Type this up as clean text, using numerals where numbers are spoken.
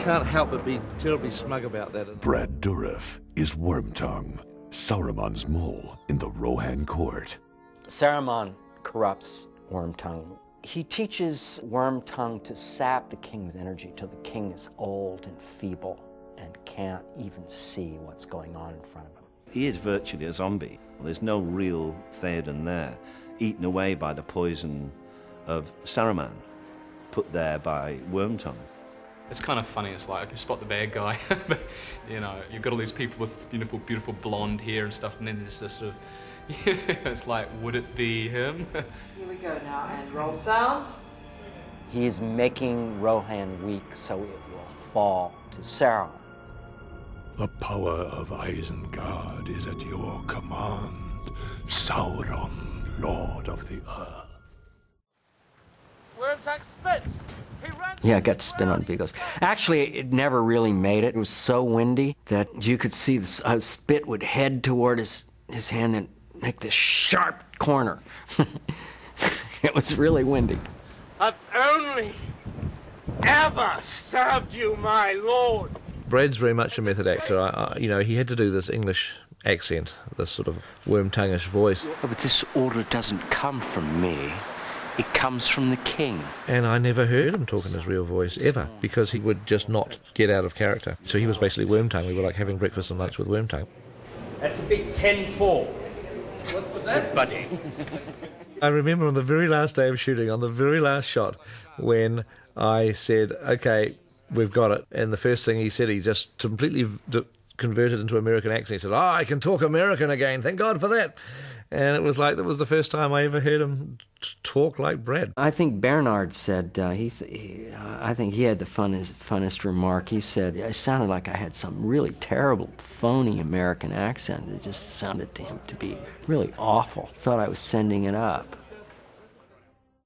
can't help but be terribly smug about that. Brad Dourif is Wormtongue, Saruman's mole in the Rohan court. Saruman corrupts Wormtongue. He teaches Wormtongue to sap the king's energy till the king is old and feeble and can't even see what's going on in front of him. He is virtually a zombie. There's no real Theoden there, eaten away by the poison of Saruman, put there by Wormtongue. It's kind of funny. It's like you spot the bad guy. You know, you've got all these people with beautiful, beautiful blonde hair and stuff, and then there's this sort of, it's like, would it be him? Here we go now, and roll sound. He is making Rohan weak so it will fall to Saruman. The power of Isengard is at your command, Sauron, Lord of the Earth. Wormtongue spits! Yeah, I got to spin on Viggo's. Actually, it never really made it. It was so windy that you could see the spit would head toward his hand and make this sharp corner. It was really windy. I've only ever served you, my lord. Brad's very much a method actor. You know, he had to do this English accent, this sort of Wormtonguish voice. But this order doesn't come from me. It comes from the king. And I never heard him talk in his real voice, ever, because he would just not get out of character. So he was basically Wormtongue. We were like having breakfast and lunch with Wormtongue. That's a big 10-4. What was that? Buddy. I remember on the very last day of shooting, on the very last shot, when I said, okay, we've got it. And the first thing he said, he just completely converted into American accent. He said, I can talk American again. Thank God for that. And it was like, that was the first time I ever heard him talk like Brad. I think Bernard said, I think he had the funnest remark. He said, it sounded like I had some really terrible, phony American accent. It just sounded to him to be really awful. Thought I was sending it up.